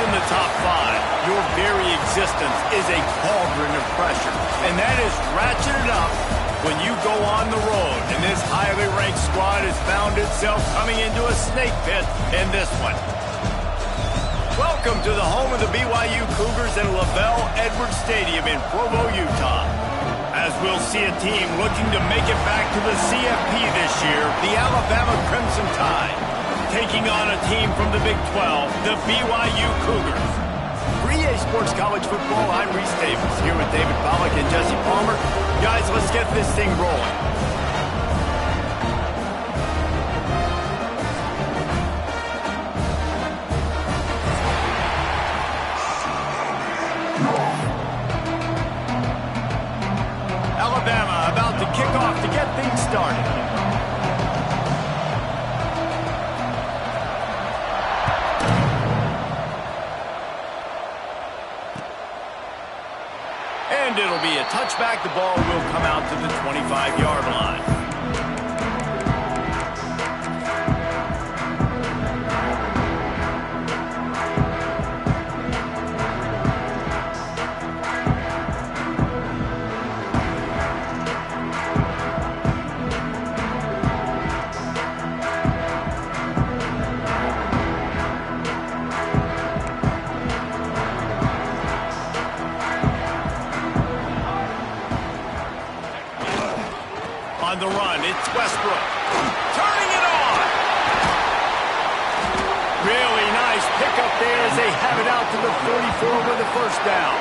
in the top 5, your very existence is a cauldron of pressure. And that is ratcheted up when you go on the road. And this highly ranked squad has found itself coming into a snake pit in this one. Welcome to the home of the BYU Cougars in LaVell Edwards Stadium in Provo, Utah. As we'll see a team looking to make it back to the CFP this year, the Alabama Crimson Tide, taking on a team from the Big 12, the BYU Cougars. For EA Sports College Football, I'm Reese Davis, here with David Pollack and Jesse Palmer. Guys, let's get this thing rolling. Alabama about to kick off to get things started. And it'll be a touchback. The ball will come out to the 25-yard line. On the run, it's Westbrook. Turning it on! Really nice pickup there as they have it out to the 44 with a first down.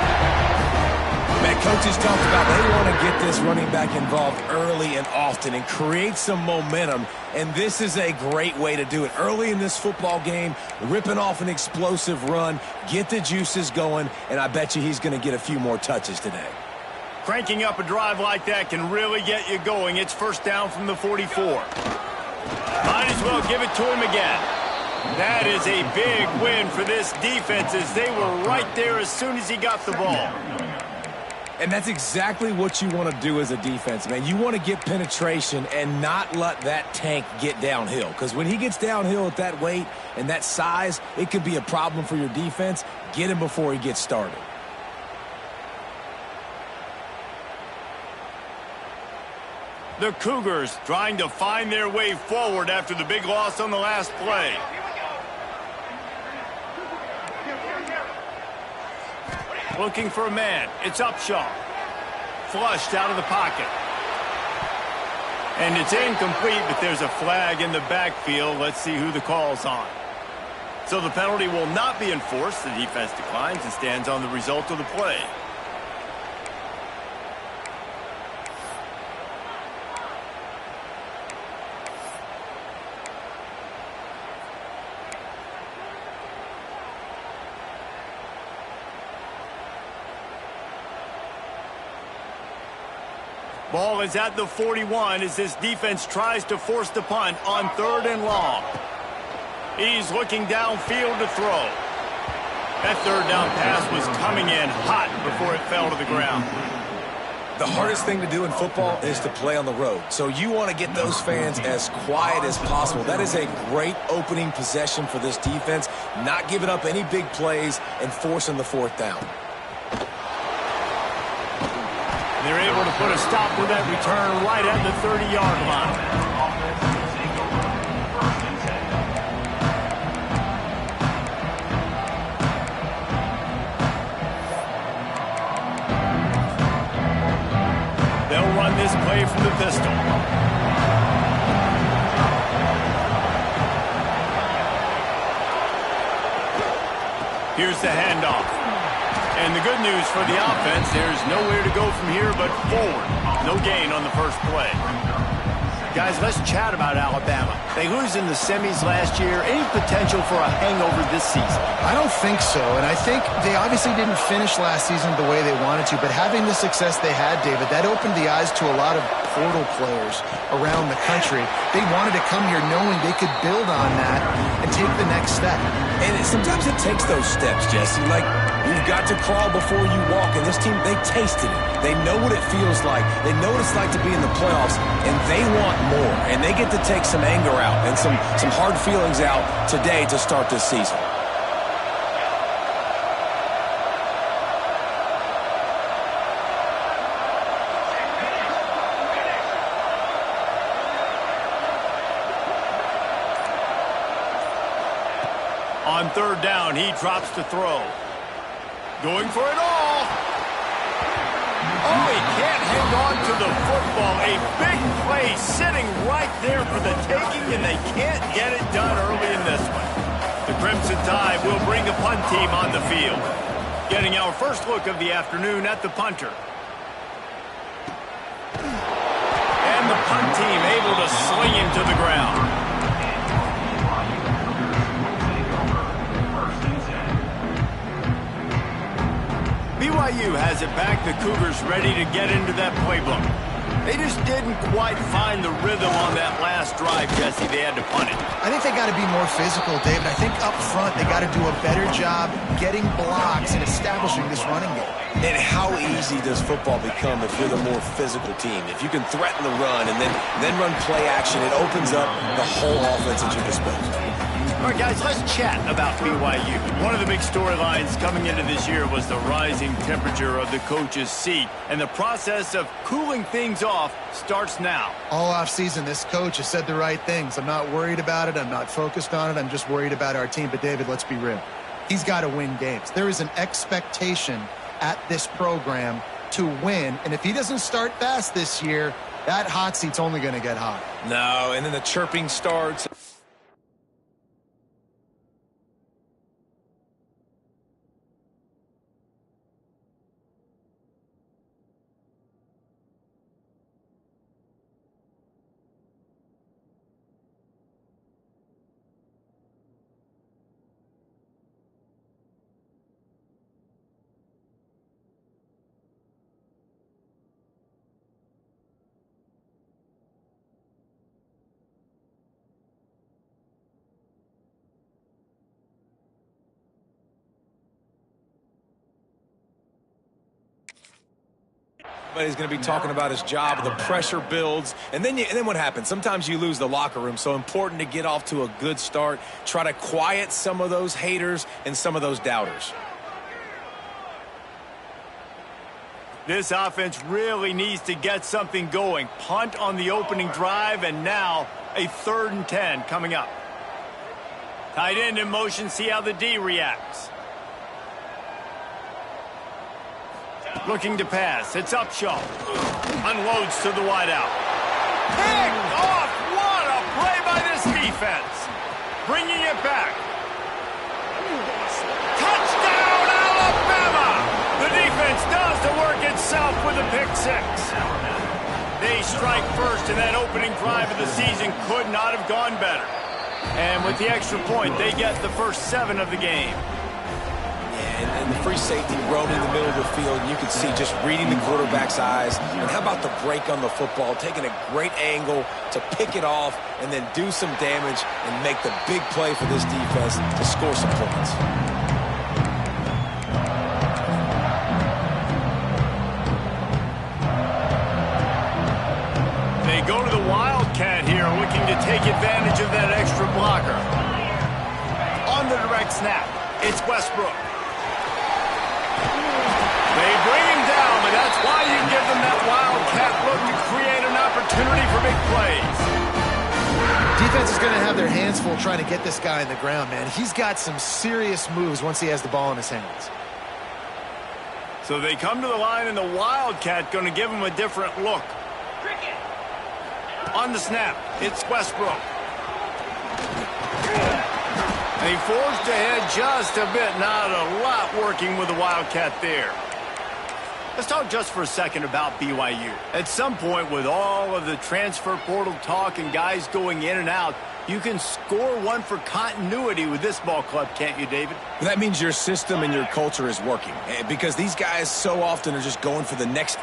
Man, coaches talked about they want to get this running back involved early and often and create some momentum, and this is a great way to do it. Early in this football game, ripping off an explosive run, get the juices going, and I bet you he's going to get a few more touches today. Cranking up a drive like that can really get you going. It's first down from the 44. Might as well give it to him again. That is a big win for this defense as they were right there as soon as he got the ball. And that's exactly what you want to do as a defense, man. You want to get penetration and not let that tank get downhill. Because when he gets downhill at that weight and that size, it could be a problem for your defense. Get him before he gets started. The Cougars trying to find their way forward after the big loss on the last play. Looking for a man. It's Upshaw. Flushed out of the pocket. And it's incomplete, but there's a flag in the backfield. Let's see who the call's on. So the penalty will not be enforced. The defense declines and stands on the result of the play. Ball is at the 41 as this defense tries to force the punt on 3rd and long. He's looking downfield to throw. That 3rd down pass was coming in hot before it fell to the ground. The hardest thing to do in football is to play on the road. So you want to get those fans as quiet as possible. That is a great opening possession for this defense. Not giving up any big plays and forcing the 4th down. They're able to put a stop to that return right at the 30-yard line. They'll run this play from the pistol. Here's the handoff. And the good news for the offense, there's nowhere to go from here but forward. No gain on the first play. Guys, let's chat about Alabama. They lose in the semis last year. Any potential for a hangover this season? I don't think so, and I think they obviously didn't finish last season the way they wanted to, but having the success they had, David, that opened the eyes to a lot of portal players around the country. They wanted to come here knowing they could build on that and take the next step. And sometimes it takes those steps, Jesse. Like, you've got to crawl before you walk, and this team, they tasted it. They know what it feels like. They know what it's like to be in the playoffs, and they want more. And they get to take some anger out and some hard feelings out today to start this season. third down. He drops to throw. Going for it all. Oh, he can't hang on to the football. A big play sitting right there for the taking, and they can't get it done early in this one. The Crimson Tide will bring a punt team on the field. Getting our first look of the afternoon at the punter. And the punt team able to sling him to the ground. BYU has it back. The Cougars ready to get into that playbook. They just didn't quite find the rhythm on that last drive, Jesse. They had to punt it. I think they got to be more physical, David. I think up front they got to do a better job getting blocks and establishing this running game. And how easy does football become if you're the more physical team? If you can threaten the run and then run play action, it opens up the whole offense at your disposal. All right, guys, let's chat about BYU. One of the big storylines coming into this year was the rising temperature of the coach's seat, and the process of cooling things off starts now. All offseason, this coach has said the right things. I'm not worried about it. I'm not focused on it. I'm just worried about our team. But, David, let's be real. He's got to win games. There is an expectation at this program to win, and if he doesn't start fast this year, that hot seat's only going to get hot. No, and then the chirping starts. But he's going to be talking about his job. The pressure builds, and then what happens? Sometimes you lose the locker room. So important to get off to a good start. Try to quiet some of those haters and some of those doubters. This offense really needs to get something going. Punt on the opening drive, and now a 3rd and 10 coming up. Tight end in motion. See how the D reacts. Looking to pass. It's Upshaw. Unloads to the wideout. Picked off. What a play by this defense. Bringing it back. Touchdown, Alabama. The defense does the work itself with a pick six. They strike first, and that opening drive of the season could not have gone better. And with the extra point, they get the first 7 of the game. And the free safety roaming the middle of the field, and you can see just reading the quarterback's eyes. And how about the break on the football, taking a great angle to pick it off and then do some damage and make the big play for this defense to score some points. They go to the Wildcat here, looking to take advantage of that extra blocker. On the direct snap, it's Westbrook. They bring him down, but that's why you give them that Wildcat look to create an opportunity for big plays. Defense is going to have their hands full trying to get this guy in the ground, man. He's got some serious moves once he has the ball in his hands. So they come to the line, and the Wildcat going to give him a different look. On the snap, it's Westbrook. And he forged ahead just a bit. Not a lot working with the Wildcat there. Let's talk just for a second about BYU. At some point, with all of the transfer portal talk and guys going in and out, you can score one for continuity with this ball club, can't you, David? Well, that means your system and your culture is working, because these guys so often are just going for the next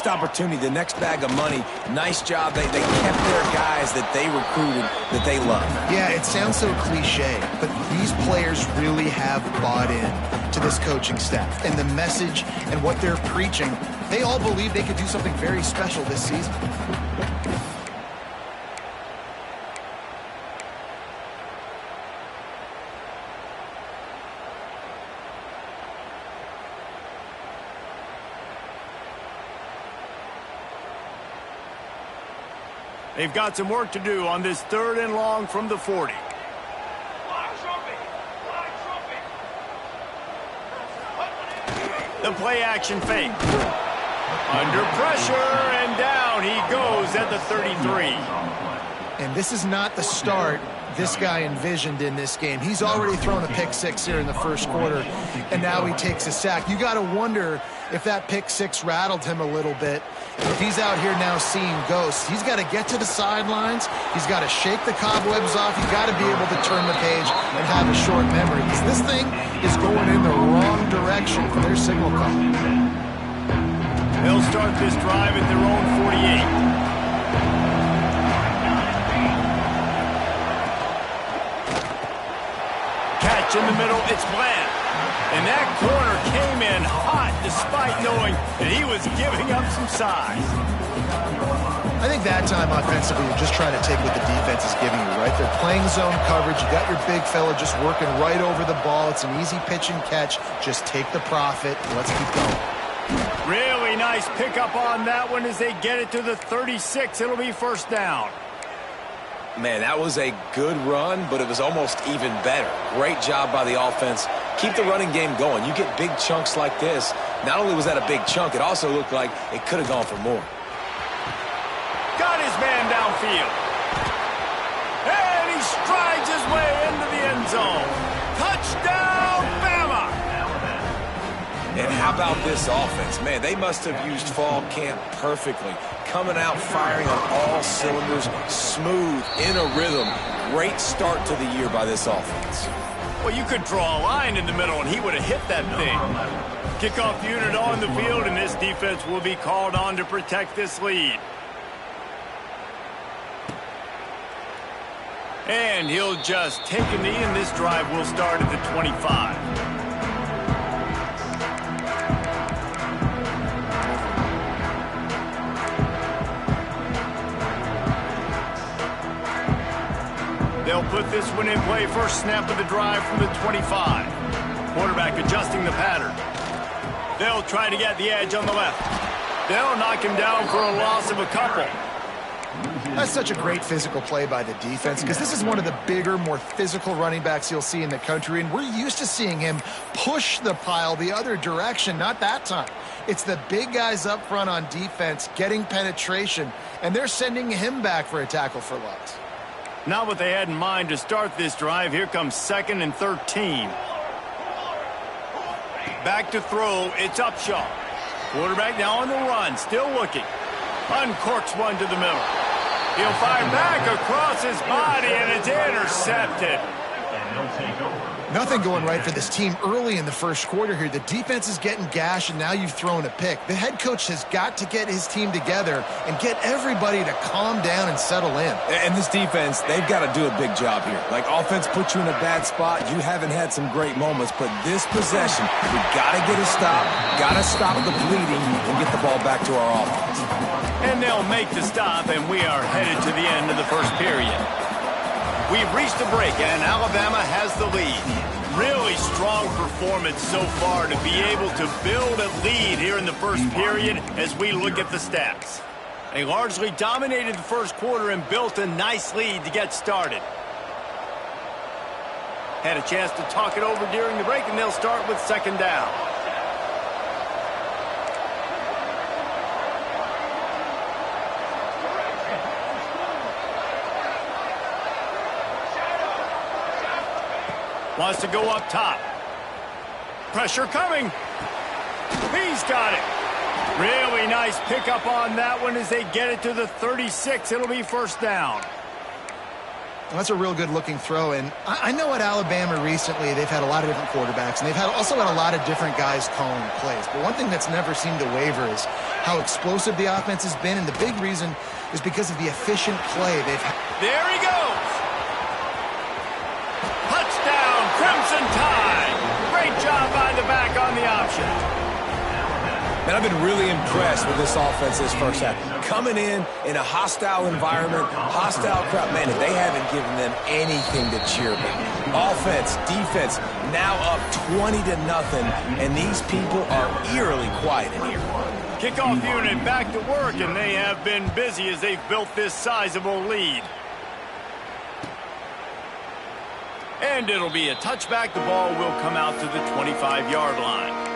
opportunity, the next bag of money. Nice job. They kept their guys that they recruited, that they love. Yeah, it sounds so cliche, but these players really have bought in to this coaching staff and the message and what they're preaching. They all believe they could do something very special this season. They've got some work to do on this 3rd and long from the 40. The play action fake. Under pressure, and down he goes at the 33. And this is not the start this guy envisioned in this game. He's already thrown a pick six here in the first quarter, and now he takes a sack. You got to wonder if that pick six rattled him a little bit. If he's out here now seeing ghosts, he's got to get to the sidelines. He's got to shake the cobwebs off. He's got to be able to turn the page and have a short memory, because this thing is going in the wrong direction for their signal call. They'll start this drive at their own 48. Catch in the middle, it's Bland. And that corner came in hot despite knowing that he was giving up some size. I think that time offensively, you're just trying to take what the defense is giving you, right? They're playing zone coverage. You got your big fella just working right over the ball. It's an easy pitch and catch. Just take the profit and let's keep going. Really nice pickup on that one as they get it to the 36. It'll be first down. Man, that was a good run, but it was almost even better. Great job by the offense. Keep the running game going. You get big chunks like this. Not only was that a big chunk, it also looked like it could have gone for more. Got his man downfield. And he strides his way into the end zone. Touchdown, Bama! And how about this offense? Man, they must have used fall camp perfectly. Coming out firing on all cylinders, smooth, in a rhythm. Great start to the year by this offense. Well, you could draw a line in the middle and he would have hit that thing. Kickoff unit on the field, and this defense will be called on to protect this lead. And he'll just take a knee, and this drive will start at the 25. They'll put this one in play. First snap of the drive from the 25. Quarterback adjusting the pattern. They'll try to get the edge on the left. They'll knock him down for a loss of a couple. That's such a great physical play by the defense, because this is one of the bigger, more physical running backs you'll see in the country, and we're used to seeing him push the pile the other direction. Not that time. It's the big guys up front on defense getting penetration, and they're sending him back for a tackle for loss. Not what they had in mind to start this drive. Here comes 2nd and 13. Back to throw. It's Upshaw. Quarterback now on the run. Still looking. Uncorks one to the middle. He'll fire back across his body, and it's intercepted. Nothing going right for this team early in the first quarter here. The defense is getting gashed, and now you've thrown a pick. The head coach has got to get his team together and get everybody to calm down and settle in. And this defense, they've got to do a big job here. Like, offense put you in a bad spot. You haven't had some great moments, but this possession, we got to get a stop, got to stop the bleeding, and get the ball back to our offense. And they'll make the stop, and we are headed to the end of the first period. We've reached the break, and Alabama has the lead. Really strong performance so far to be able to build a lead here in the first period as we look at the stats. They largely dominated the first quarter and built a nice lead to get started. Had a chance to talk it over during the break, and they'll start with 2nd down. Wants to go up top. Pressure coming. He's got it. Really nice pickup on that one as they get it to the 36. It'll be first down. Well, that's a real good-looking throw, and I know at Alabama recently they've had a lot of different quarterbacks, and they've also had a lot of different guys calling plays. But one thing that's never seemed to waver is how explosive the offense has been, and the big reason is because of the efficient play they've had. There he goes. Touchdown, Crimson Tide. Great job by the back on the option. Man, I've been really impressed with this offense this first half. Coming in a hostile environment, hostile crowd. Man, they haven't given them anything to cheer about. Offense, defense, now up 20-0, and these people are eerily quiet in here. Kickoff unit back to work, and they have been busy as they've built this sizable lead. And it'll be a touchback. The ball will come out to the 25-yard line.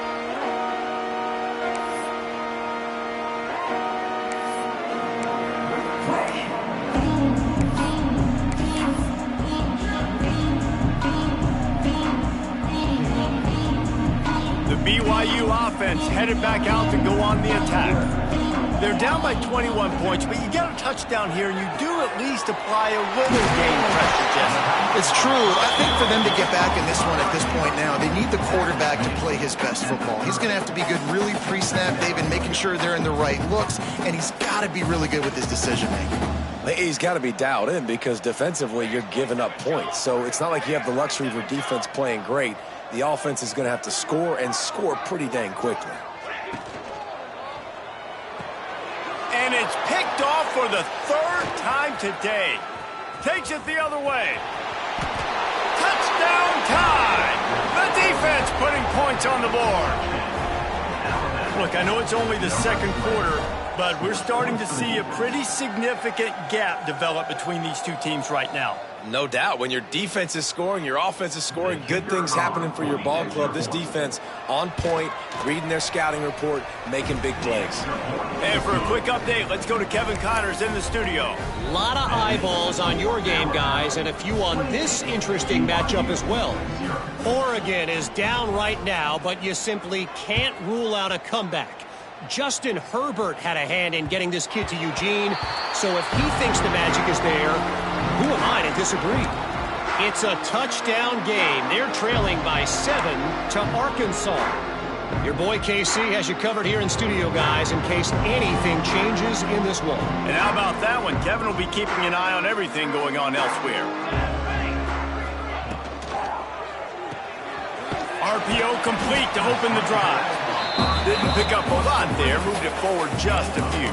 BYU offense headed back out to go on the attack. They're down by 21 points, but you get a touchdown here, and you do at least apply a little game pressure, Jesse. It's true. I think for them to get back in this one at this point now, they need the quarterback to play his best football. He's going to have to be good really pre-snap, David, making sure they're in the right looks, and he's got to be really good with his decision-making. He's got to be dialed in because defensively you're giving up points. So it's not like you have the luxury of your defense playing great. The offense is going to have to score and score pretty dang quickly. And it's picked off for the third time today. Takes it the other way. Touchdown time! The defense putting points on the board. Look, I know it's only the second quarter, but we're starting to see a pretty significant gap develop between these two teams right now. No doubt. When your defense is scoring, your offense is scoring, good things happening for your ball club. This defense on point, reading their scouting report, making big plays. And for a quick update, let's go to Kevin Connors in the studio. A lot of eyeballs on your game, guys, and a few on this interesting matchup as well. Oregon is down right now, but you simply can't rule out a comeback. Justin Herbert had a hand in getting this kid to Eugene, so if he thinks the magic is there, who am I to disagree? It's a touchdown game. They're trailing by 7 to Arkansas. Your boy KC has you covered here in studio, guys, in case anything changes in this one. And how about that one? Kevin will be keeping an eye on everything going on elsewhere. RPO complete to open the drive. Didn't pick up a lot there, moved it forward just a few.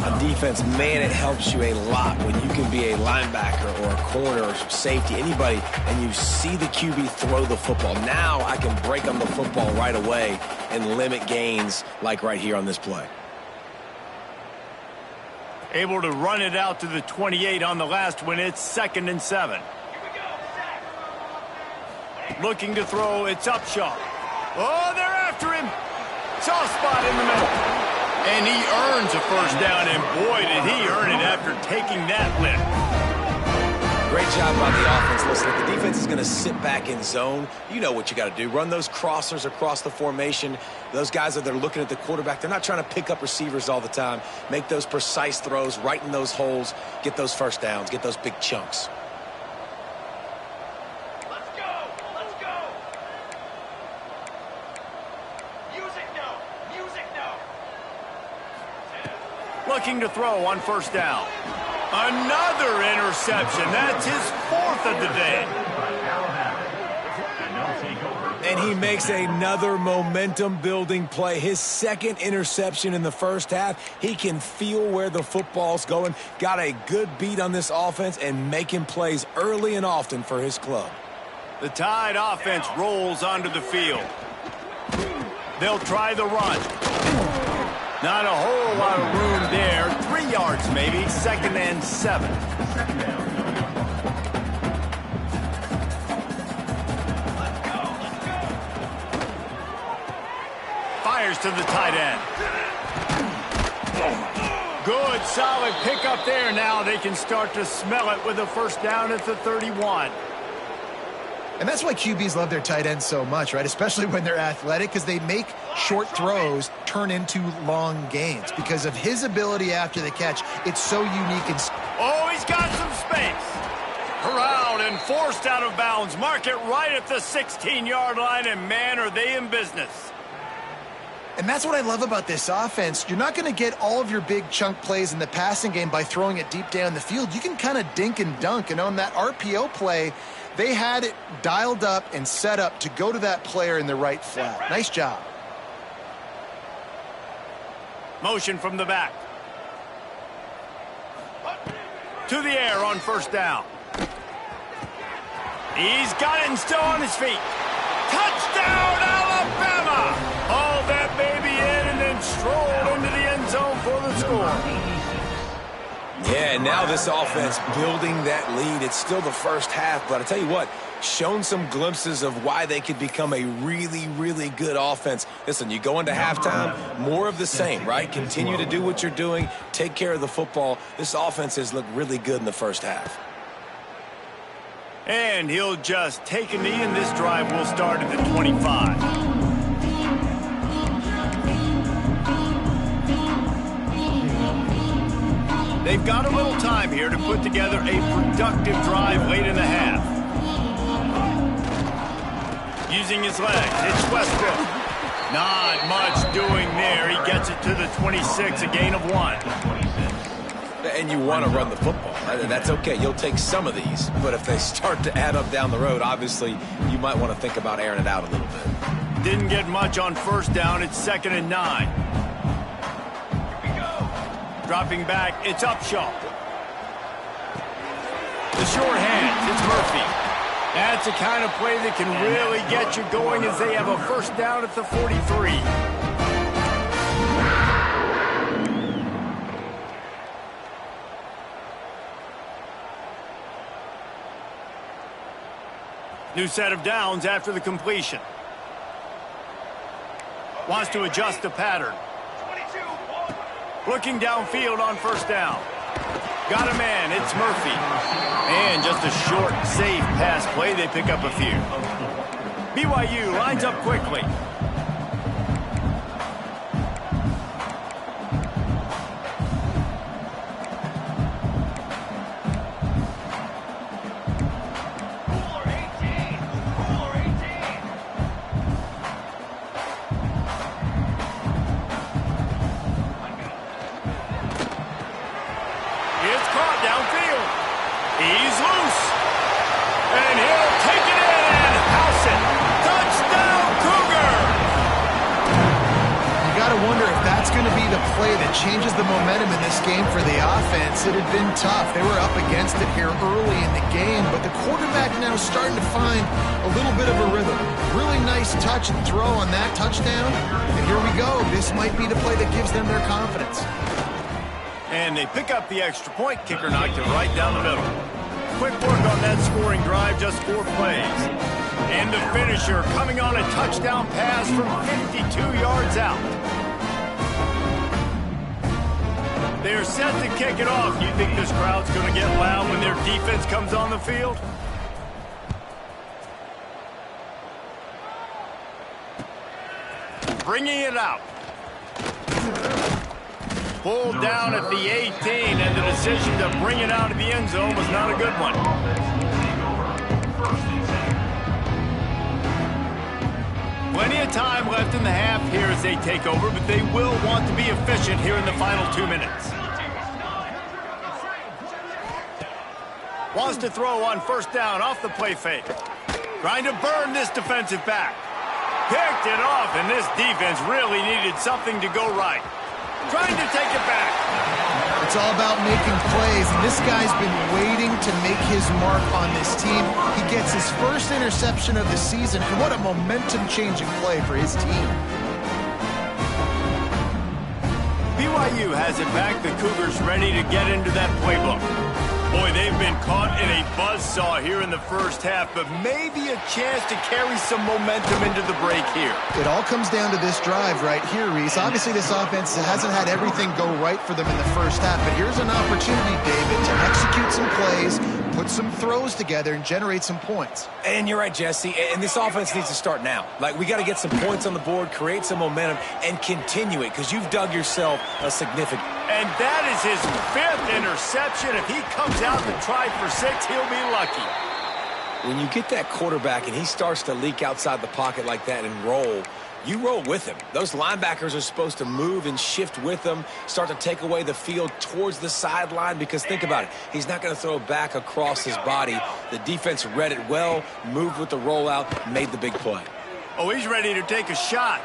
On defense, man, it helps you a lot when you can be a linebacker or a corner or safety, anybody, and you see the QB throw the football. Now I can break on the football right away and limit gains like right here on this play. Able to run it out to the 28 on the last one. It's 2nd and 7. Looking to throw, it's Upshaw. Oh, they're after him. Soft spot in the middle. And he earns a first down, and boy, did he earn it after taking that lift. Great job by the offense. Listen, if the defense is going to sit back in zone, you know what you got to do. Run those crossers across the formation. Those guys that are looking at the quarterback, they're not trying to pick up receivers all the time. Make those precise throws, right in those holes, get those first downs, get those big chunks. Looking to throw on first down. Another interception. That's his 4th of the day. And he makes another momentum-building play. His 2nd interception in the first half. He can feel where the football's going. Got a good beat on this offense and making plays early and often for his club. The Tide offense rolls onto the field. They'll try the run. Not a whole lot of room there. 3 yards maybe. 2nd and 7. Fires to the tight end. Good, solid pickup there. Now they can start to smell it with a first down at the 31. And that's why QBs love their tight ends so much, right? Especially when they're athletic, because they make short throws turn into long gains. Because of his ability after the catch, it's so unique. And oh, he's got some space. Corralled and forced out of bounds. Mark it right at the 16-yard line, and man, are they in business. And that's what I love about this offense. You're not going to get all of your big chunk plays in the passing game by throwing it deep down the field. You can kind of dink and dunk. And on that RPO play, they had it dialed up and set up to go to that player in the right flat. Nice job. Motion from the back. To the air on first down. He's got it and still on his feet. Touchdown, Alabama! Hauled that baby in and then strolled into the end zone for the score. Yeah, and now this offense building that lead. It's still the first half, but I tell you what, shown some glimpses of why they could become a really, really good offense. Listen, you go into halftime, more of the same, right? Continue to do what you're doing, take care of the football. This offense has looked really good in the first half. And he'll just take a knee, and this drive will start at the 25. they've got a little time here to put together a productive drive late in the half. Using his legs, it's Westbrook. Not much doing there. He gets it to the 26, a gain of 1. And you want to run the football. That's okay. You'll take some of these. But if they start to add up down the road, obviously, you might want to think about airing it out a little bit. Didn't get much on first down. It's 2nd and 9. Dropping back, it's Upshaw. The short hands, it's Murphy. That's the kind of play that can really get you going as they have a first down at the 43. New set of downs after the completion. Wants to adjust the pattern. Looking downfield on first down. Got a man, it's Murphy. And just a short, safe pass play, they pick up a few. BYU lines up quickly. He's loose. And he'll take it in and house it. Touchdown, Cougar! You got to wonder if that's going to be the play that changes the momentum in this game for the offense. It had been tough. They were up against it here early in the game, but the quarterback now is starting to find a little bit of a rhythm. Really nice touch and throw on that touchdown. And here we go. This might be the play that gives them their confidence. And they pick up the extra point. Kicker knocked it right down the middle. Quick work on that scoring drive, just 4 plays. And the finisher coming on a touchdown pass from 52 yards out. They're set to kick it off. You think this crowd's going to get loud when their defense comes on the field? Bringing it out. Pulled down at the 18, and the decision to bring it out of the end zone was not a good one. Plenty of time left in the half here as they take over, but they will want to be efficient here in the final 2 minutes. Wants to throw on first down off the play fake. Trying to burn this defensive back. Picked it off, and this defense really needed something to go right. Trying to take it back. It's all about making plays, and this guy's been waiting to make his mark on this team. He gets his first interception of the season, and what a momentum-changing play for his team. BYU has it back. The Cougars ready to get into that playbook. Boy, they've been caught in a buzzsaw here in the first half, but maybe a chance to carry some momentum into the break here. It all comes down to this drive right here, Reese. Obviously, this offense hasn't had everything go right for them in the first half, but here's an opportunity, David, to execute some plays, put some throws together, and generate some points. And you're right, Jesse, and this offense needs to start now. Like, we got to get some points on the board, create some momentum, and continue it, because you've dug yourself a significant... And that is his 5th interception. If he comes out to try for 6, he'll be lucky. When you get that quarterback and he starts to leak outside the pocket like that and roll, you roll with him. Those linebackers are supposed to move and shift with him, start to take away the field towards the sideline, because think about it. He's not going to throw back across his body. The defense read it well, moved with the rollout, made the big play. Oh, he's ready to take a shot.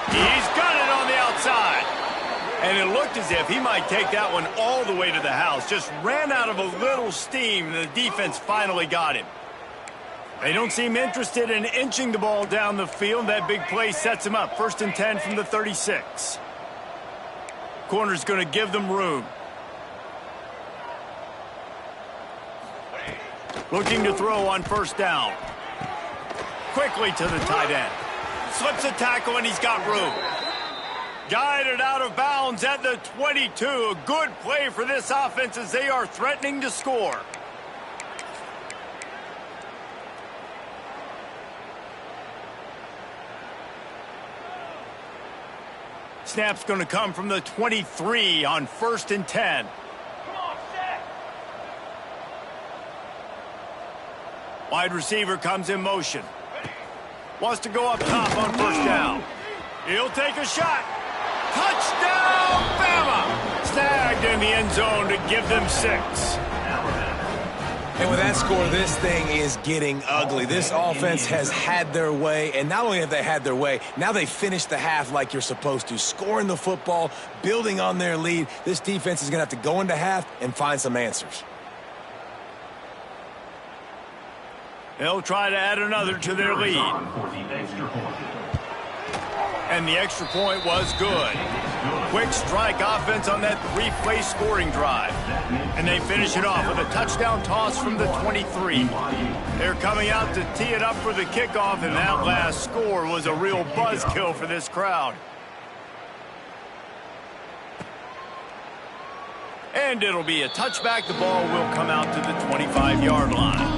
He's got it on the outside. And it looked as if he might take that one all the way to the house. Just ran out of a little steam, and the defense finally got him. They don't seem interested in inching the ball down the field. That big play sets him up. 1st and 10 from the 36. Corner's going to give them room. Looking to throw on first down. Quickly to the tight end. Slips a tackle, and he's got room. Guided out of bounds at the 22. A good play for this offense as they are threatening to score. Snap's going to come from the 23 on 1st and 10. Wide receiver comes in motion. Wants to go up top on first down. He'll take a shot. Touchdown, Bama! Snagged in the end zone to give them 6. And with that score, this thing is getting ugly. This offense has had their way, and not only have they had their way, now they finished the half like you're supposed to, scoring the football, building on their lead. This defense is going to have to go into half and find some answers. They'll try to add another to their lead. And the extra point was good. Quick strike offense on that 3-play scoring drive. And they finish it off with a touchdown toss from the 23. They're coming out to tee it up for the kickoff, and that last score was a real buzzkill for this crowd. And it'll be a touchback. The ball will come out to the 25-yard line.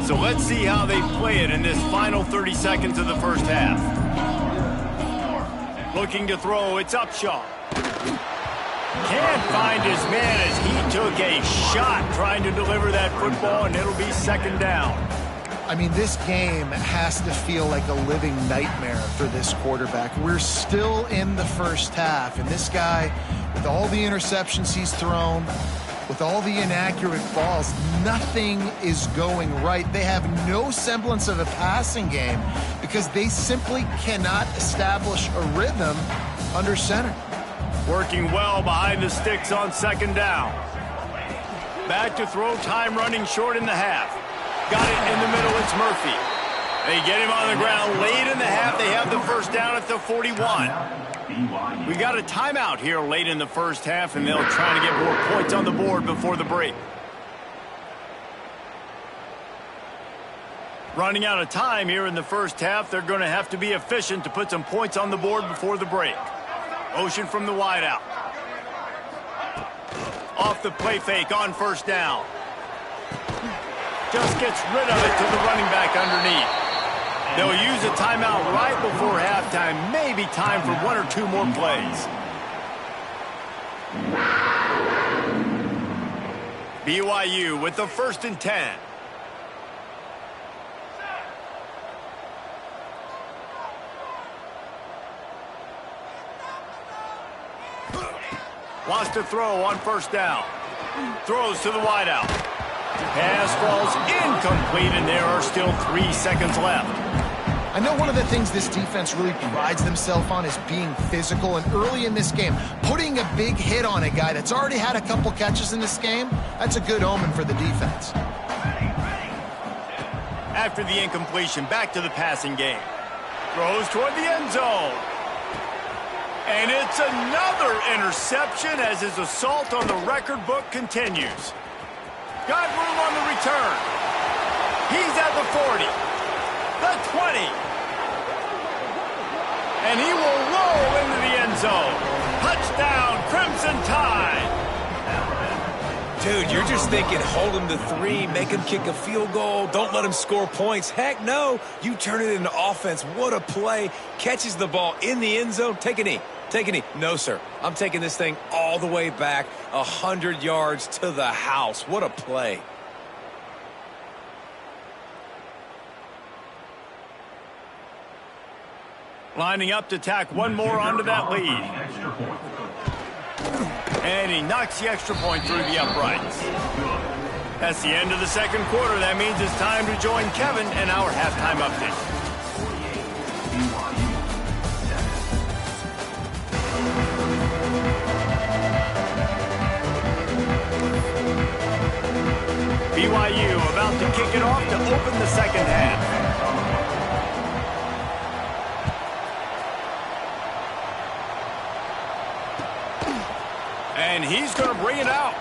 So let's see how they play it in this final 30 seconds of the first half. Looking to throw, it's Upshaw. Can't find his man as he took a shot trying to deliver that football, and it'll be second down. I mean, this game has to feel like a living nightmare for this quarterback. We're still in the first half, and this guy, with all the interceptions he's thrown, with all the inaccurate balls, nothing is going right. They have no semblance of a passing game because they simply cannot establish a rhythm under center. Working well behind the sticks on second down. Back to throw, time running short in the half. Got it in the middle, it's Murphy. They get him on the ground late in the half. They have the first down at the 41. We got a timeout here late in the first half, and they'll try to get more points on the board before the break. Running out of time here in the first half, they're going to have to be efficient to put some points on the board before the break. Motion from the wideout. Off the play fake on first down. Just gets rid of it to the running back underneath. They'll use a timeout right before halftime. Maybe time for one or two more plays. BYU with the 1st and 10. Wants to throw on first down. Throws to the wideout. Pass falls incomplete, and there are still 3 seconds left. I know one of the things this defense really prides themselves on is being physical, and early in this game, putting a big hit on a guy that's already had a couple catches in this game, that's a good omen for the defense. After the incompletion, back to the passing game. Throws toward the end zone. And it's another interception as his assault on the record book continues. Got room on the return. He's at the 40, the 20. And he will roll into the end zone. Touchdown, Crimson Tide. Dude, you're just thinking, hold him to 3, make him kick a field goal, don't let him score points. Heck no, you turn it into offense. What a play. Catches the ball in the end zone. Take a knee. Take a knee. No, sir. I'm taking this thing all the way back 100 yards to the house. What a play. Lining up to tack one more onto that lead. And he knocks the extra point through the uprights. That's the end of the second quarter. That means it's time to join Kevin and our halftime update. BYU about to kick it off to open the second half. And he's going to bring it out.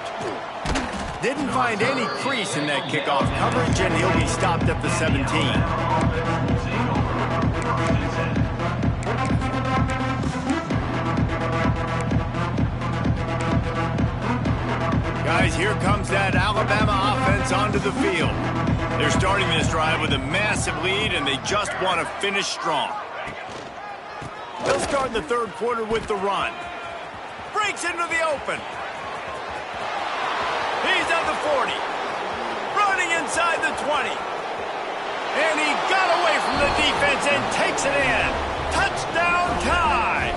Didn't find any crease in that kickoff coverage, and he'll be stopped at the 17. Guys, here comes that Alabama offense onto the field. They're starting this drive with a massive lead, and they just want to finish strong. They'll start the third quarter with the run. Breaks into the open. He's at the 40. Running inside the 20. And he got away from the defense and takes it in. Touchdown tie.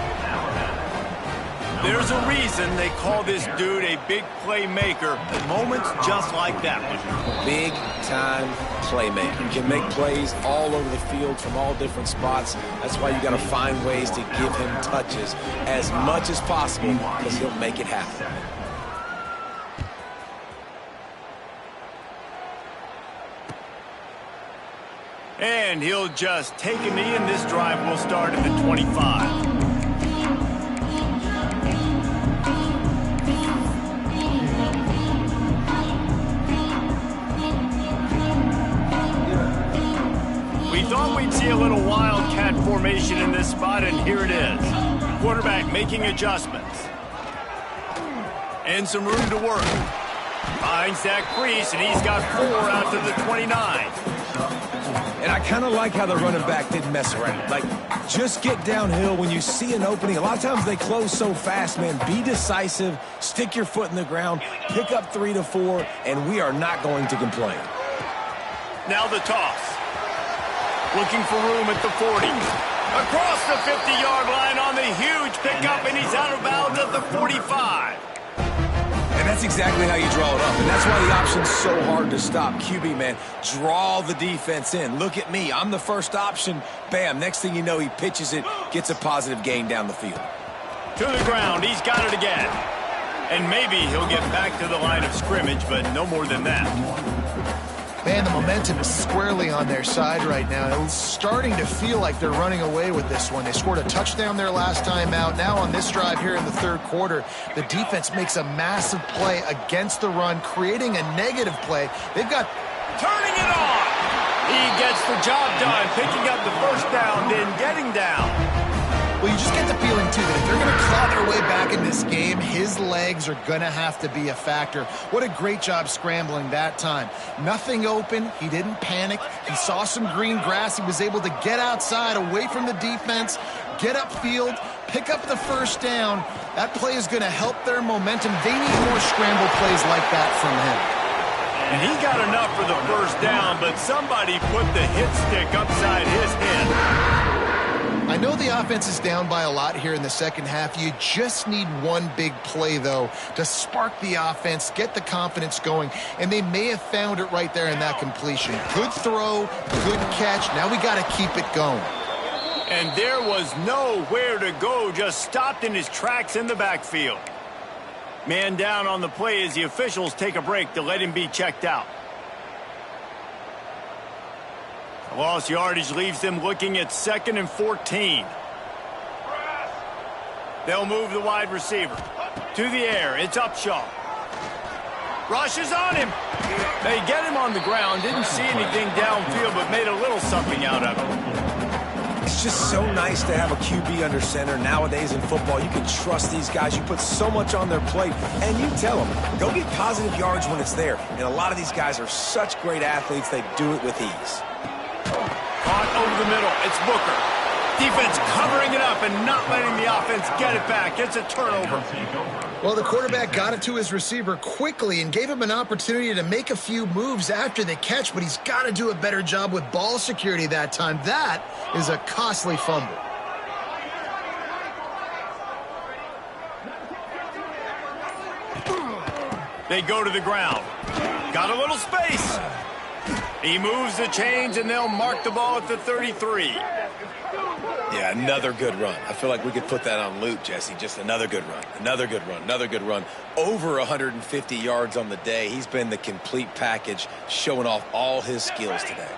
There's a reason they call this dude a big playmaker. Moments just like that one. Big-time playmaker. Can make plays all over the field from all different spots. That's why you got to find ways to give him touches as much as possible, because he'll make it happen. And he'll just take a knee, and this drive will start at the 25. We thought we'd see a little wildcat formation in this spot, and here it is. Quarterback making adjustments. And some room to work. Finds that crease, and he's got 4 out to the 29. And I kind of like how the running back didn't mess around. Like, just get downhill when you see an opening. A lot of times they close so fast, man. Be decisive, stick your foot in the ground, pick up 3 to 4, and we are not going to complain. Now the toss. Looking for room at the 40. Across the 50-yard line on the huge pickup, and he's out of bounds at the 45. And that's exactly how you draw it up. And that's why the option's so hard to stop. QB, man, draw the defense in. Look at me. I'm the first option. Bam. Next thing you know, he pitches it, gets a positive gain down the field. To the ground. He's got it again. And maybe he'll get back to the line of scrimmage, but no more than that. Man, the momentum is squarely on their side right now. It's starting to feel like they're running away with this one. They scored a touchdown their last time out. Now on this drive here in the third quarter, the defense makes a massive play against the run, creating a negative play. They've got... Turning it on! He gets the job done, picking up the first down, then getting down. Well, you just get the feeling, too, that if they're going to claw their way back in this game, his legs are going to have to be a factor. What a great job scrambling that time. Nothing open. He didn't panic. He saw some green grass. He was able to get outside, away from the defense, get upfield, pick up the first down. That play is going to help their momentum. They need more scramble plays like that from him. And he got enough for the first down, but somebody put the hit stick upside his head. I know the offense is down by a lot here in the second half. You just need one big play, though, to spark the offense, get the confidence going, and they may have found it right there in that completion. Good throw, good catch. Now we got to keep it going. And there was nowhere to go, just stopped in his tracks in the backfield. Man down on the play as the officials take a break to let him be checked out. Lost yardage leaves them looking at 2nd and 14. They'll move the wide receiver. To the air, it's Upshaw. Rushes on him. They get him on the ground. Didn't see anything downfield, but made a little something out of it. It's just so nice to have a QB under center. Nowadays in football, you can trust these guys. You put so much on their plate, and you tell them, go get positive yards when it's there. And a lot of these guys are such great athletes, they do it with ease. Caught over the middle. It's Booker. Defense covering it up and not letting the offense get it back. It's a turnover. Well, the quarterback got it to his receiver quickly and gave him an opportunity to make a few moves after the catch, but he's got to do a better job with ball security that time. That is a costly fumble. They go to the ground. Got a little space. He moves the chains, and they'll mark the ball at the 33. Yeah, another good run. I feel like we could put that on loop, Jesse. Just another good run, another good run, another good run. Over 150 yards on the day. He's been the complete package, showing off all his skills today.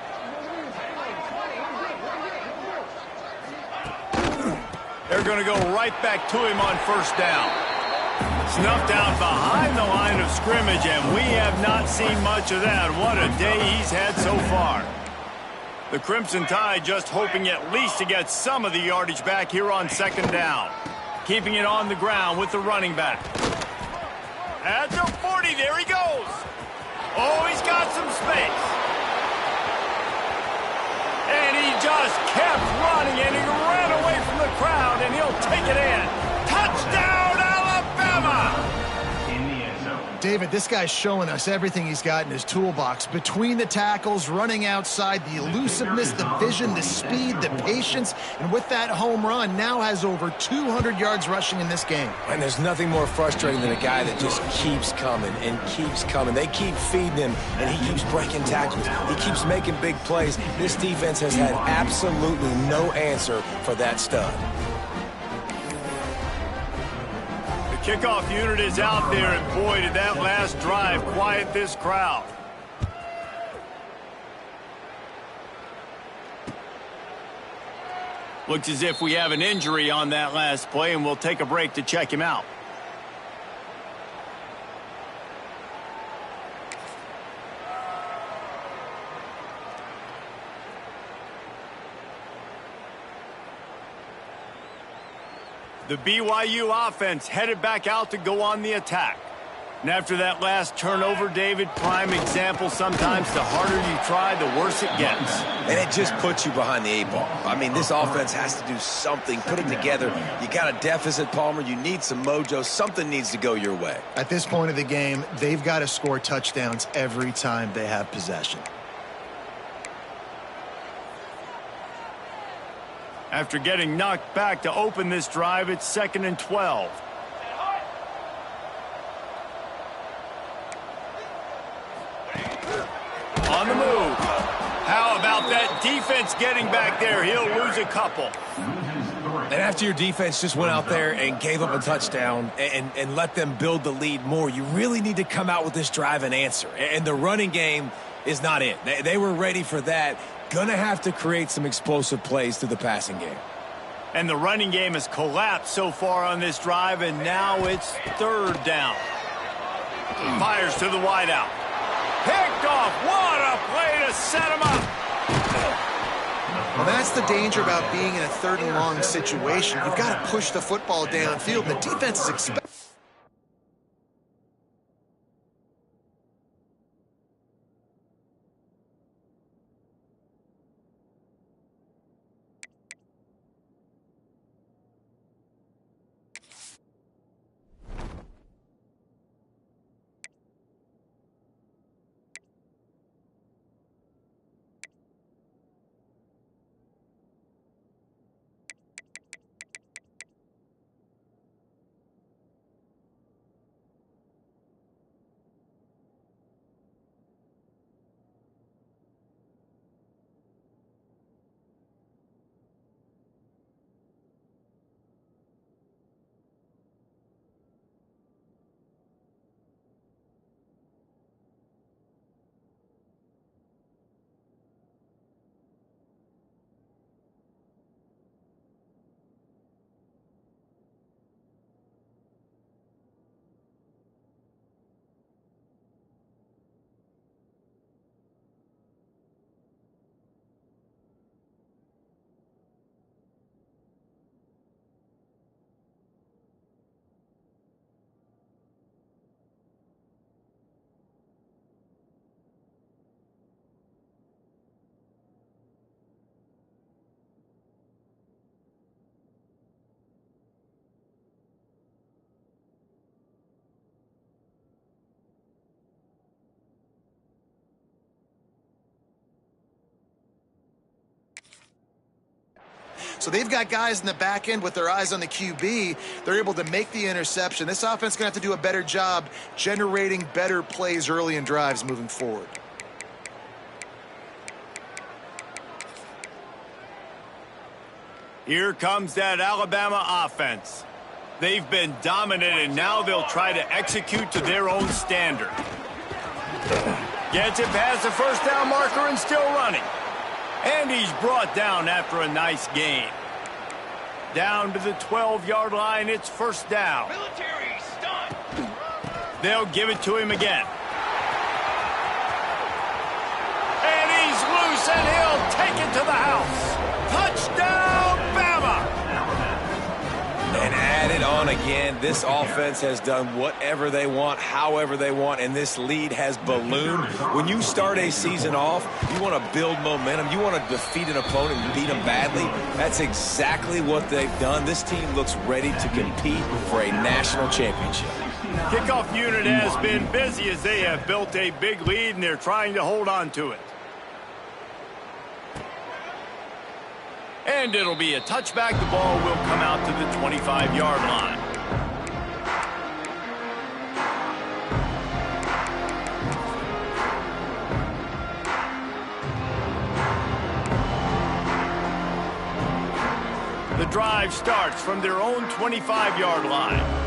They're going to go right back to him on first down. Snuffed out behind the line of scrimmage, and we have not seen much of that. What a day he's had so far. The Crimson Tide just hoping at least to get some of the yardage back here on second down. Keeping it on the ground with the running back. At the 40, there he goes. Oh, he's got some space. And he just kept running, and he ran away from the crowd, and he'll take it in. Touchdown, Alabama! David, this guy's showing us everything he's got in his toolbox. Between the tackles, running outside, the elusiveness, the vision, the speed, the patience, and with that home run, now has over 200 yards rushing in this game. And there's nothing more frustrating than a guy that just keeps coming and keeps coming. They keep feeding him, and he keeps breaking tackles. He keeps making big plays. This defense has had absolutely no answer for that stud. Kickoff unit is out there, and boy, did that last drive quiet this crowd. Looks as if we have an injury on that last play, and we'll take a break to check him out. The BYU offense headed back out to go on the attack. And after that last turnover, David, prime example, sometimes the harder you try, the worse it gets. And it just puts you behind the 8 ball. I mean, this offense has to do something, put it together. You got a deficit, Palmer. You need some mojo. Something needs to go your way. At this point of the game, they've got to score touchdowns every time they have possession. After getting knocked back to open this drive, it's 2nd and 12. On the move. How about that defense getting back there? He'll lose a couple. And after your defense just went out there and gave up a touchdown and let them build the lead more, you really need to come out with this drive and answer. And the running game is not it. They were ready for that. Gonna have to create some explosive plays through the passing game. And the running game has collapsed so far on this drive, and now it's 3rd down. Fires to the wideout. Picked off. What a play to set him up. Well, that's the danger about being in a 3rd and long situation. You've got to push the football downfield. The defense is expecting. So they've got guys in the back end with their eyes on the QB. They're able to make the interception. This offense is going to have to do a better job generating better plays early in drives moving forward. Here comes that Alabama offense. They've been dominant, and now they'll try to execute to their own standard. Gets it past the 1st down marker and still running. And he's brought down after a nice gain. Down to the 12-yard line, it's 1st down. Military stunt. They'll give it to him again. And he's loose, and he'll take it to the house. Touchdown, Bama! And add it on again. This offense has done whatever they want, however they want, and this lead has ballooned. When you start a season off, you want to build momentum. You want to defeat an opponent and beat them badly. That's exactly what they've done. This team looks ready to compete for a national championship. Kickoff unit has been busy as they have built a big lead, and they're trying to hold on to it. And it'll be a touchback. The ball will come out to the 25-yard line. The drive starts from their own 25-yard line.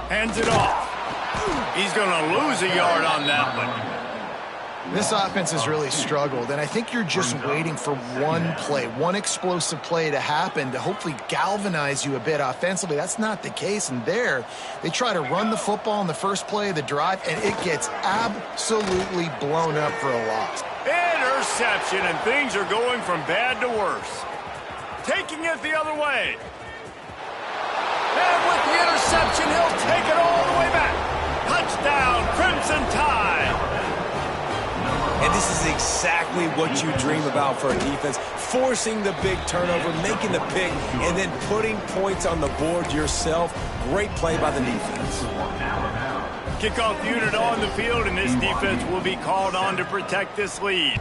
Hands it off. He's going to lose a yard on that one. This offense has really struggled, and I think you're just waiting for one play, one explosive play to happen to hopefully galvanize you a bit offensively. That's not the case, and there they try to run the football in the first play of the drive, and it gets absolutely blown up for a loss. Interception, and things are going from bad to worse. Taking it the other way. And with the interception, he'll take it all the way back. Touchdown, Crimson Tide. And this is exactly what you dream about for a defense. Forcing the big turnover, making the pick, and then putting points on the board yourself. Great play by the defense. Kickoff unit on the field, and this defense will be called on to protect this lead.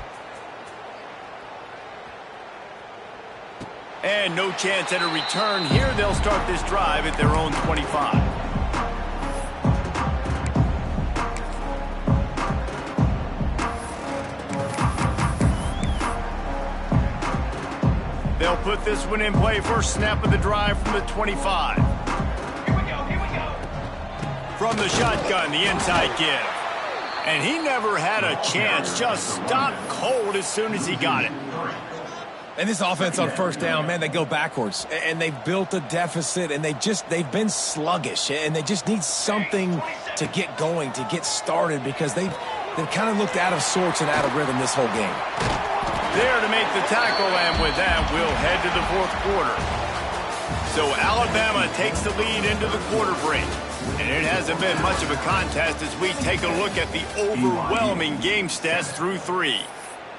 And no chance at a return here. They'll start this drive at their own 25. They'll put this one in play. First snap of the drive from the 25. Here we go. From the shotgun, the inside give. And he never had a chance. Just stopped cold as soon as he got it. And this offense on first down, man, they go backwards. And they've built a deficit, and they've been sluggish. And they just need something to get going, to get started, because they've kind of looked out of sorts and out of rhythm this whole game. There to make the tackle, and with that, we'll head to the fourth quarter. So Alabama takes the lead into the quarter break. And it hasn't been much of a contest as we take a look at the overwhelming game stats through 3.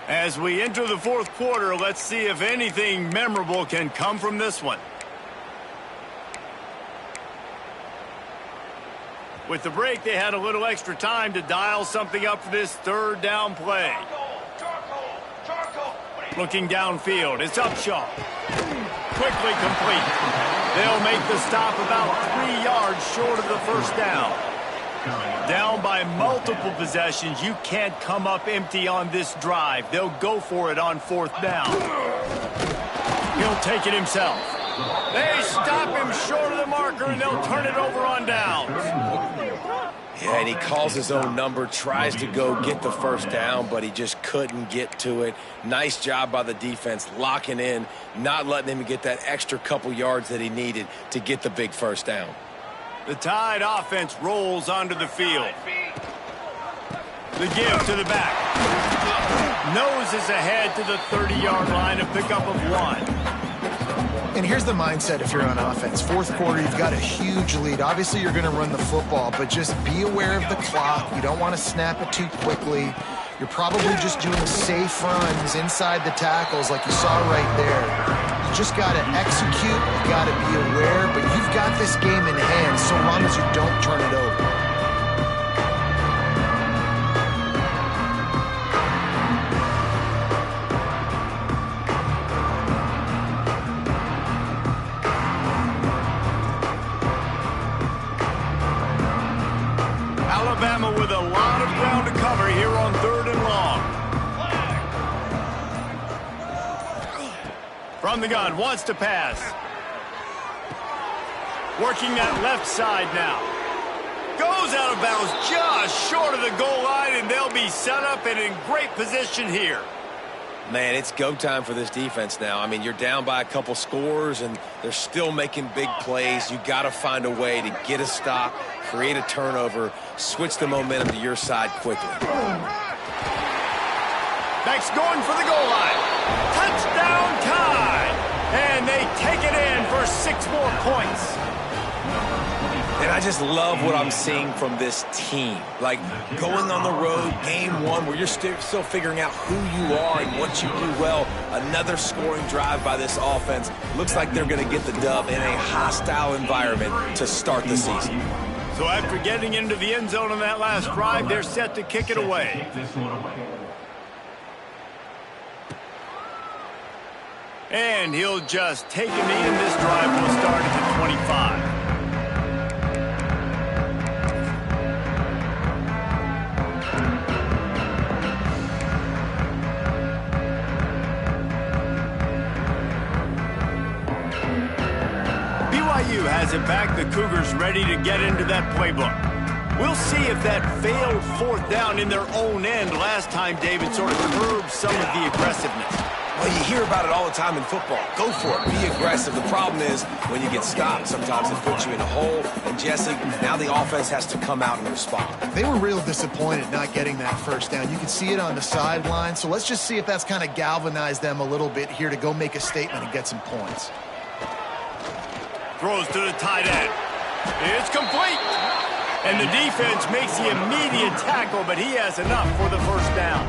As we enter the fourth quarter, let's see if anything memorable can come from this one. With the break, they had a little extra time to dial something up for this third down play. Looking downfield, it's Upshaw. Quickly complete. They'll make the stop about 3 yards short of the first down. Down by multiple possessions, you can't come up empty on this drive. They'll go for it on fourth down. He'll take it himself. They stop him short of the marker, and they'll turn it over on downs. Yeah, and he calls his own number, tries to go get the first down, but he just couldn't get to it. Nice job by the defense, locking in, not letting him get that extra couple yards that he needed to get the big first down. The Tide offense rolls onto the field. The give to the back. Noses ahead to the 30-yard line, a pickup of 1. And here's the mindset if you're on offense. Fourth quarter, you've got a huge lead. Obviously, you're going to run the football, but just be aware of the clock. You don't want to snap it too quickly. You're probably just doing safe runs inside the tackles like you saw right there. You just got to execute. You got to be aware, but you've got this game in hand so long as you don't turn it over. Alabama with a lot of ground to cover here on 3rd and long. From the gun, wants to pass. Working that left side now. Goes out of bounds just short of the goal line, and they'll be set up and in great position here. Man, it's go time for this defense now. I mean, you're down by a couple scores, and they're still making big plays. You got to find a way to get a stop, create a turnover, switch the momentum to your side quickly. Beck's going for the goal line. Touchdown time! And they take it in for 6 more points. And I just love what I'm seeing from this team. Like, going on the road, game 1, where you're still figuring out who you are and what you do well. Another scoring drive by this offense. Looks like they're going to get the dub in a hostile environment to start the season. So after getting into the end zone on that last drive, they're set to kick it away. And he'll just take a knee, and this drive will start at the 25. BYU has it back. The Cougars ready to get into that playbook. We'll see if that failed 4th down in their own end last time, David, sort of curbed some of the aggressiveness. Well, you hear about it all the time in football. Go for it. Be aggressive. The problem is when you get stopped, sometimes it puts you in a hole. And, Jesse, now the offense has to come out and respond. They were real disappointed not getting that 1st down. You can see it on the sideline. So let's just see if that's kind of galvanized them a little bit here to go make a statement and get some points. Throws to the tight end. It's complete. And the defense makes the immediate tackle, but he has enough for the 1st down.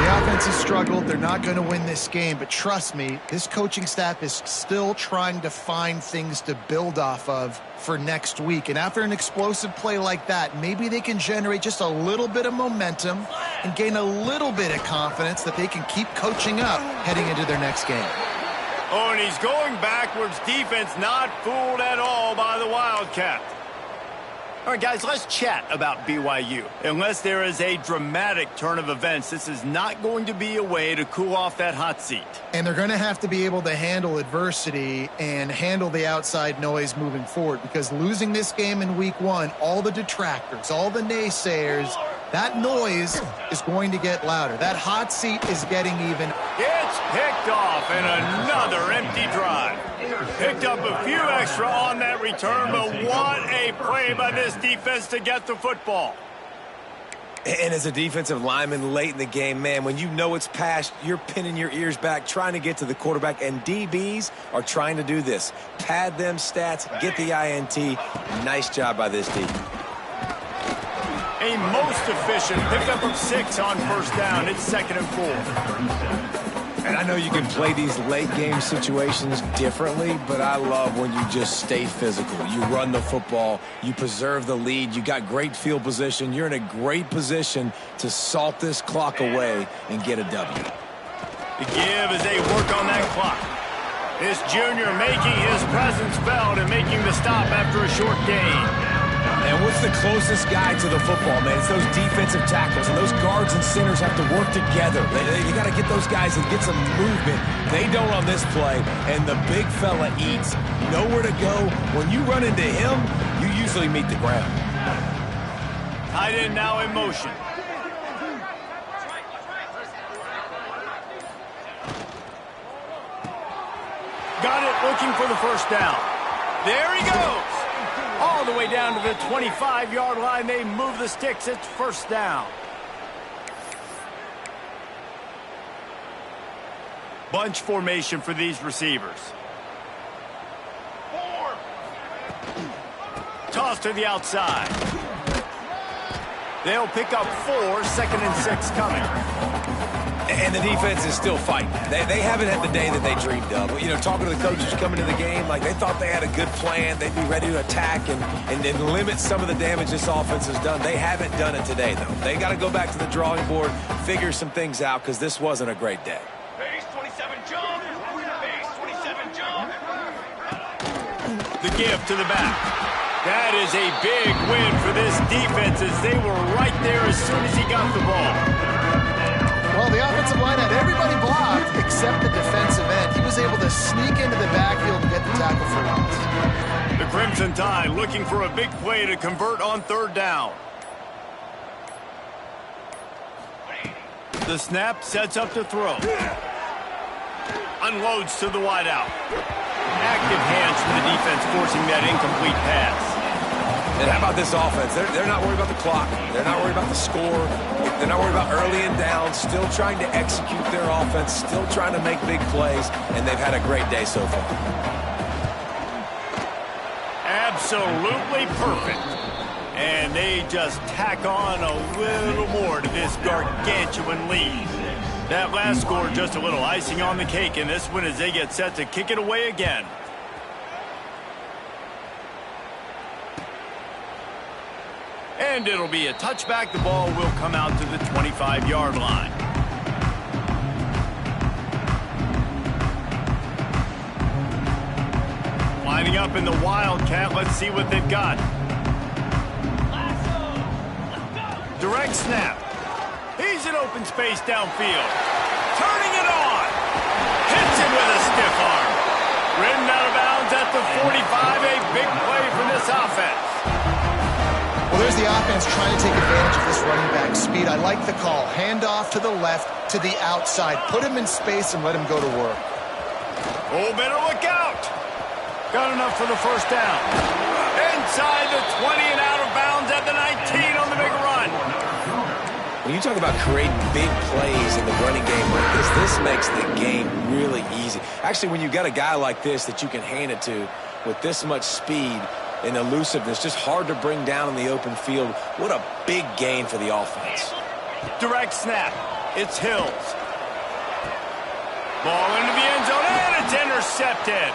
The offense has struggled. They're not going to win this game, but trust me, this coaching staff is still trying to find things to build off of for next week. And after an explosive play like that, maybe they can generate just a little bit of momentum and gain a little bit of confidence that they can keep coaching up heading into their next game. Oh, and he's going backwards. Defense not fooled at all by the Wildcat. All right, guys, let's chat about BYU. Unless there is a dramatic turn of events, this is not going to be a way to cool off that hot seat. And they're going to have to be able to handle adversity and handle the outside noise moving forward, because losing this game in week 1, all the detractors, all the naysayers, that noise is going to get louder. That hot seat is getting even. It's picked off, and another empty drive. Picked up a few extra on that return, but what a play by this defense to get the football. And as a defensive lineman late in the game, man, when you know it's past, you're pinning your ears back, trying to get to the quarterback, and DBs are trying to do this. Pad them stats, get the INT. Nice job by this D. A most efficient pickup of 6 on 1st down. It's 2nd and 4. And I know you can play these late-game situations differently, but I love when you just stay physical. You run the football. You preserve the lead. You got great field position. You're in a great position to salt this clock away and get a W. The give as they work on that clock. This junior making his presence felt and making the stop after a short gain. And what's the closest guy to the football, man? It's those defensive tackles, and those guards and centers have to work together. You got to get those guys and get some movement. They don't on this play, and the big fella eats. Nowhere to go. When you run into him, you usually meet the ground. Tight end now in motion. Got it, looking for the 1st down. There he goes. All the way down to the 25-yard line. They move the sticks. It's 1st down. Bunch formation for these receivers. Toss to the outside. They'll pick up 4, 2nd and 6 coming. And the defense is still fighting. They haven't had the day that they dreamed of. You know, talking to the coaches coming to the game, like they thought they had a good plan. They'd be ready to attack and limit some of the damage this offense has done. They haven't done it today, though. They got to go back to the drawing board, figure some things out, because this wasn't a great day. Base 27 jump. Base 27 jump. The give to the back. That is a big win for this defense, as they were right there as soon as he got the ball. Well, the offensive line had everybody blocked except the defensive end. He was able to sneak into the backfield and get the tackle for loss. The Crimson Tide looking for a big play to convert on 3rd down. The snap sets up to throw. Unloads to the wideout. Active hands from the defense forcing that incomplete pass. And how about this offense? They're not worried about the clock. They're not worried about the score. They're not worried about early and down. Still trying to execute their offense. Still trying to make big plays. And they've had a great day so far. Absolutely perfect. And they just tack on a little more to this gargantuan lead. That last score just a little icing on the cake in this one as they get set to kick it away again. And it'll be a touchback. The ball will come out to the 25-yard line. Lining up in the Wildcat. Let's see what they've got. Direct snap. He's in open space downfield. Turning it on. Hits him with a stiff arm. Ridden out of bounds at the 45. A big play for this offense. Well, there's the offense trying to take advantage of this running back speed. I like the call. Hand off to the left, to the outside. Put him in space and let him go to work. Oh, better look out. Got enough for the first down. Inside the 20 and out of bounds at the 19 on the big run. When you talk about creating big plays in the running game like this makes the game really easy. Actually, when you got a guy like this that you can hand it to with this much speed and elusiveness, just hard to bring down in the open field. What a big gain for the offense. Direct snap. It's Hills. Ball into the end zone, and it's intercepted.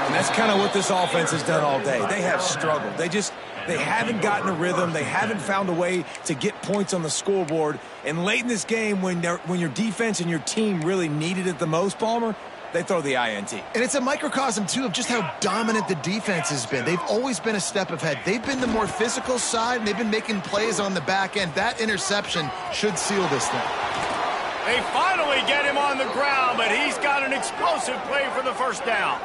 And that's kind of what this offense has done all day. They have struggled. They haven't gotten a rhythm. They haven't found a way to get points on the scoreboard. And late in this game, when your defense and your team really needed it the most, Palmer, they throw the INT. And it's a microcosm, too, of just how dominant the defense has been. They've always been a step ahead. They've been the more physical side, and they've been making plays on the back end. That interception should seal this thing. They finally get him on the ground, but he's got an explosive play for the first down.